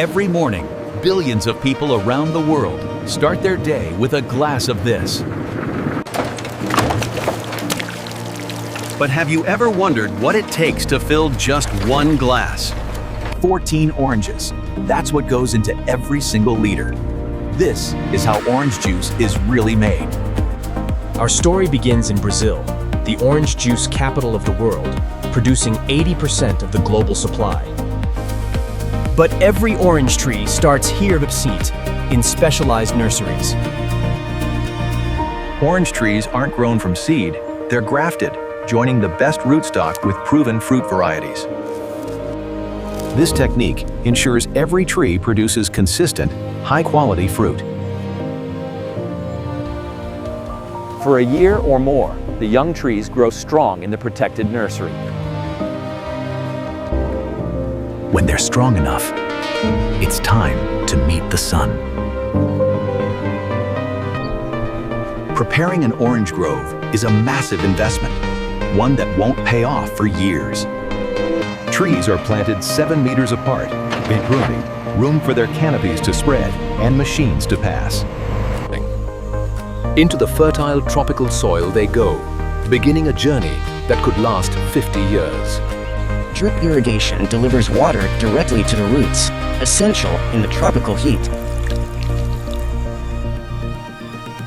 Every morning, billions of people around the world start their day with a glass of this. But have you ever wondered what it takes to fill just one glass? 14 oranges. That's what goes into every single liter. This is how orange juice is really made. Our story begins in Brazil, the orange juice capital of the world, producing 80% of the global supply. But every orange tree starts here at seat, in specialized nurseries. Orange trees aren't grown from seed, they're grafted, joining the best rootstock with proven fruit varieties. This technique ensures every tree produces consistent, high-quality fruit. For a year or more, the young trees grow strong in the protected nursery. When they're strong enough, it's time to meet the sun. Preparing an orange grove is a massive investment, one that won't pay off for years. Trees are planted 7 meters apart, including room for their canopies to spread and machines to pass. Into the fertile tropical soil they go, beginning a journey that could last 50 years. Drip irrigation delivers water directly to the roots, essential in the tropical heat.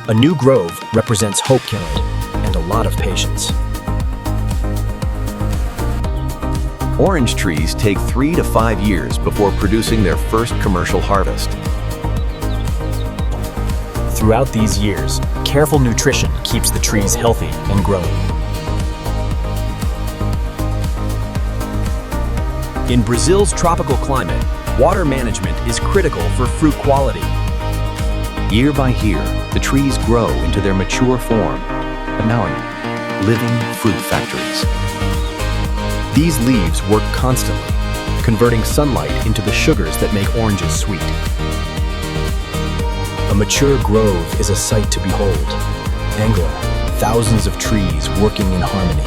A new grove represents hope, Kelly, and a lot of patience. Orange trees take 3 to 5 years before producing their first commercial harvest. Throughout these years, careful nutrition keeps the trees healthy and growing. In Brazil's tropical climate, water management is critical for fruit quality. Year by year, the trees grow into their mature form, announcing living fruit factories. These leaves work constantly, converting sunlight into the sugars that make oranges sweet. A mature grove is a sight to behold. Angler, thousands of trees working in harmony.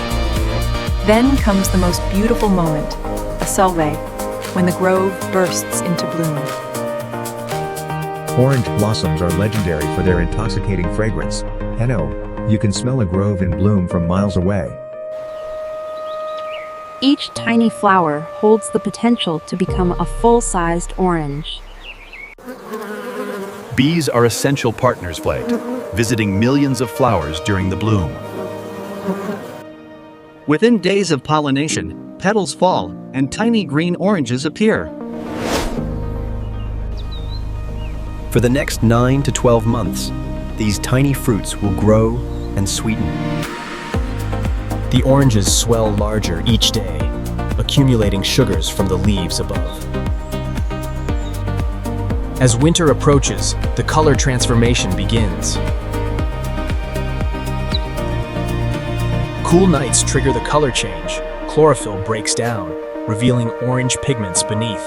Then comes the most beautiful moment, a salve, when the grove bursts into bloom. Orange blossoms are legendary for their intoxicating fragrance. You can smell a grove in bloom from miles away. Each tiny flower holds the potential to become a full-sized orange. Bees are essential partners, visiting millions of flowers during the bloom. Within days of pollination, petals fall and tiny green oranges appear. For the next 9 to 12 months, these tiny fruits will grow and sweeten. The oranges swell larger each day, accumulating sugars from the leaves above. As winter approaches, the color transformation begins. Cool nights trigger the color change. Chlorophyll breaks down, revealing orange pigments beneath.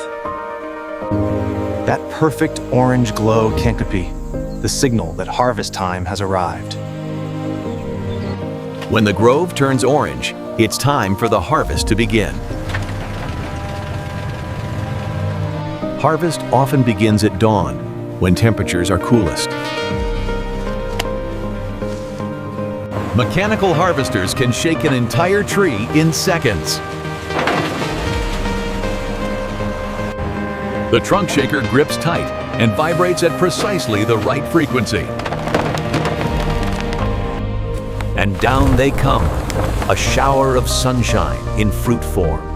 That perfect orange glow can't be the signal that harvest time has arrived. When the grove turns orange, it's time for the harvest to begin. Harvest often begins at dawn, when temperatures are coolest. Mechanical harvesters can shake an entire tree in seconds. The trunk shaker grips tight and vibrates at precisely the right frequency. And down they come, a shower of sunshine in fruit form.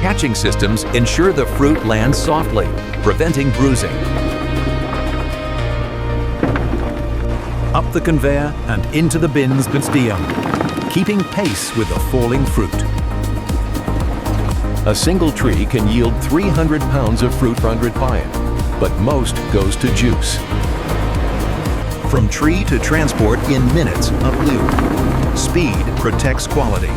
Catching systems ensure the fruit lands softly, preventing bruising. Up the conveyor and into the bins keeping pace with the falling fruit. A single tree can yield 300 pounds of fruit per required, but most goes to juice. From tree to transport in minutes of bloom. Speed protects quality.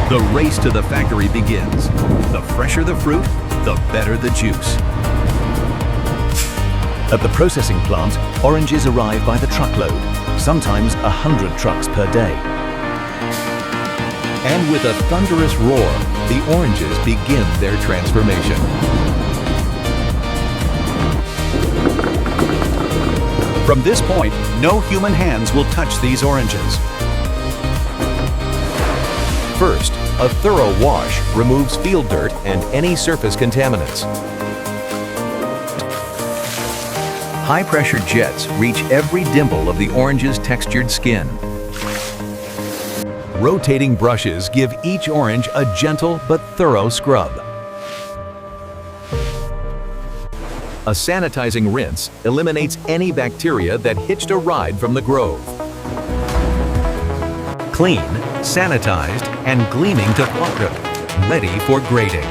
The race to the factory begins. The fresher the fruit, the better the juice. At the processing plant, oranges arrive by the truckload, sometimes 100 trucks per day. And with a thunderous roar, the oranges begin their transformation. From this point, no human hands will touch these oranges. First, a thorough wash removes field dirt and any surface contaminants. High-pressure jets reach every dimple of the orange's textured skin. Rotating brushes give each orange a gentle but thorough scrub. A sanitizing rinse eliminates any bacteria that hitched a ride from the grove. Clean, sanitized, and gleaming to photo, ready for grading.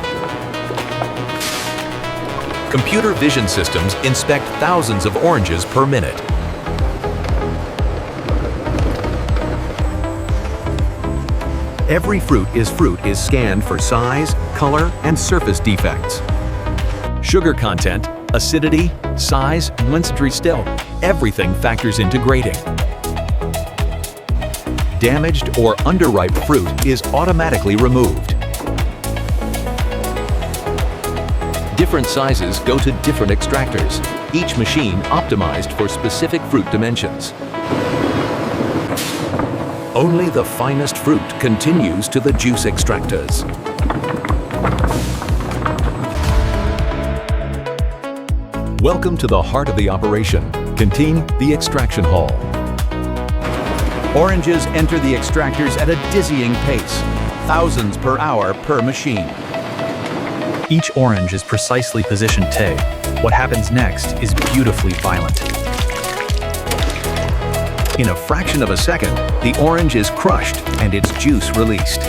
Computer vision systems inspect thousands of oranges per minute. Every fruit is scanned for size, color, and surface defects. Sugar content, acidity, size, density still, everything factors into grading. Damaged or underripe fruit is automatically removed. Different sizes go to different extractors, each machine optimized for specific fruit dimensions. Only the finest fruit continues to the juice extractors. Welcome to the heart of the operation, containing the extraction hall. Oranges enter the extractors at a dizzying pace, thousands per hour per machine. Each orange is precisely positioned T. What happens next is beautifully violent. In a fraction of a second, the orange is crushed and its juice released.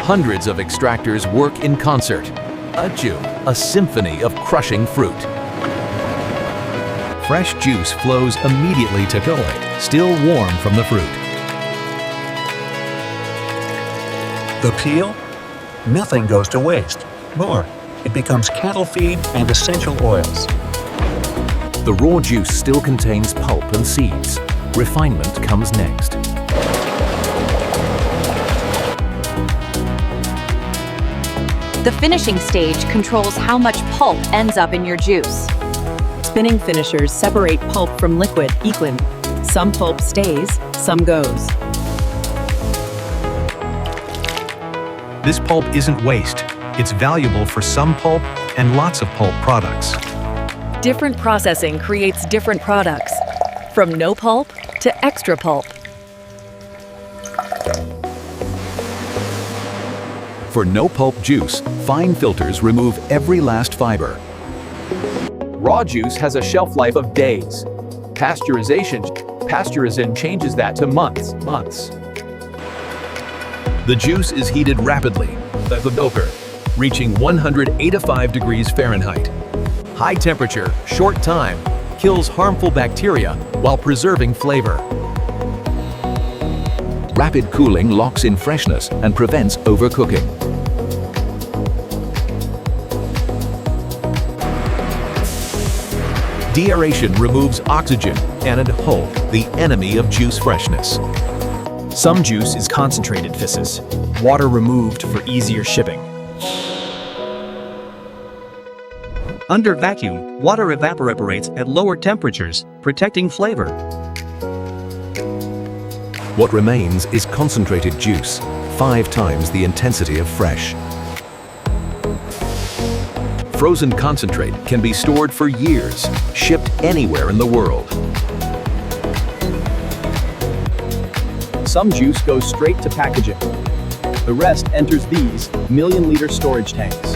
Hundreds of extractors work in concert. A symphony of crushing fruit. Fresh juice flows immediately to color, still warm from the fruit. The peel? Nothing goes to waste. More, it becomes cattle feed and essential oils. The raw juice still contains pulp and seeds. Refinement comes next. The finishing stage controls how much pulp ends up in your juice. Spinning finishers separate pulp from liquid equally. Some pulp stays, some goes. This pulp isn't waste. It's valuable for some pulp and lots of pulp products. Different processing creates different products, from no pulp to extra pulp. For no pulp juice, fine filters remove every last fiber. Raw juice has a shelf life of days. Pasteurization changes that to months. The juice is heated rapidly, reaching 185 degrees Fahrenheit. High temperature, short time, kills harmful bacteria while preserving flavor. Rapid cooling locks in freshness and prevents overcooking. Deaeration removes oxygen and alcohol, the enemy of juice freshness. Some juice is concentrated physis, water removed for easier shipping. Under vacuum, water evaporates at lower temperatures, protecting flavor. What remains is concentrated juice, 5 times the intensity of fresh. Frozen concentrate can be stored for years, shipped anywhere in the world. Some juice goes straight to packaging. The rest enters these million-liter storage tanks.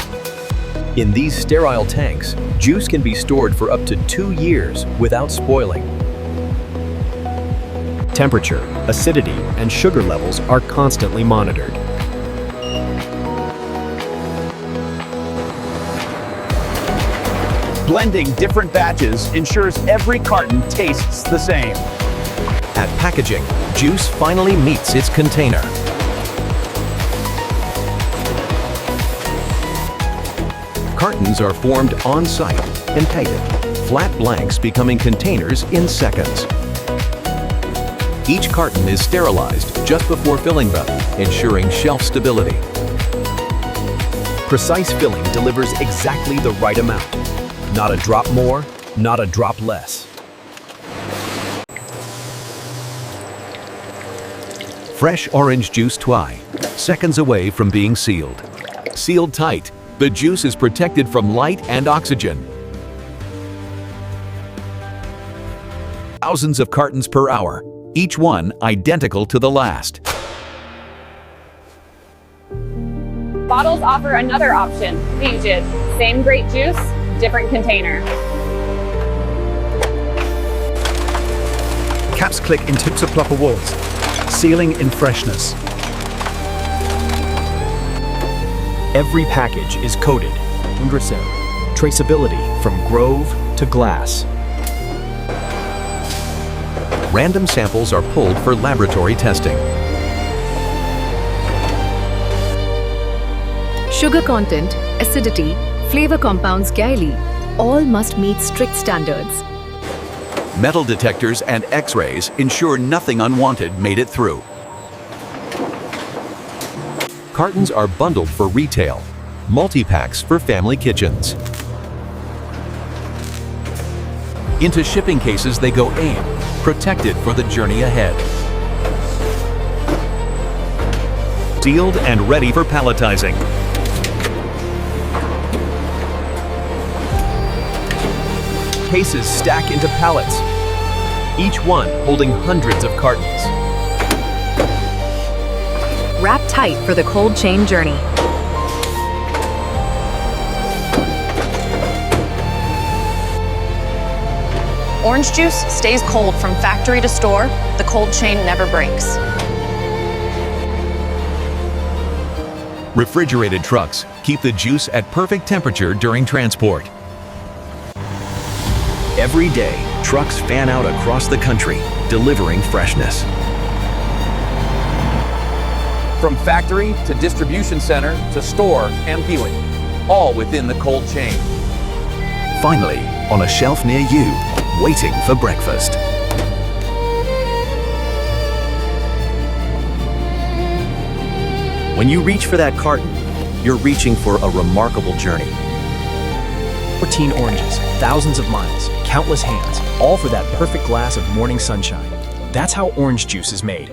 In these sterile tanks, juice can be stored for up to 2 years without spoiling. Temperature, acidity, and sugar levels are constantly monitored. Blending different batches ensures every carton tastes the same. At packaging, juice finally meets its container. Cartons are formed on-site and painted, flat blanks becoming containers in seconds. Each carton is sterilized just before filling them, ensuring shelf stability. Precise filling delivers exactly the right amount. Not a drop more, not a drop less. Fresh orange juice twi, seconds away from being sealed. Sealed tight, the juice is protected from light and oxygen. Thousands of cartons per hour, each one identical to the last. Bottles offer another option, pages. Same great juice, different container. Caps click in tips of plop awards, sealing in freshness. Every package is coded, traceability from grove to glass. Random samples are pulled for laboratory testing. Sugar content, acidity, flavor compounds gaily, all must meet strict standards. Metal detectors and X-rays ensure nothing unwanted made it through. Cartons are bundled for retail, multi-packs for family kitchens. Into shipping cases they go aim, protected for the journey ahead. Sealed and ready for palletizing. Cases stack into pallets, each one holding hundreds of cartons. Wrap tight for the cold chain journey. Orange juice stays cold from factory to store. The cold chain never breaks. Refrigerated trucks keep the juice at perfect temperature during transport. Every day, trucks fan out across the country, delivering freshness. From factory to distribution center to store and peeling, all within the cold chain. Finally, on a shelf near you, waiting for breakfast. When you reach for that carton, you're reaching for a remarkable journey. 14 oranges, thousands of miles, countless hands, all for that perfect glass of morning sunshine. That's how orange juice is made.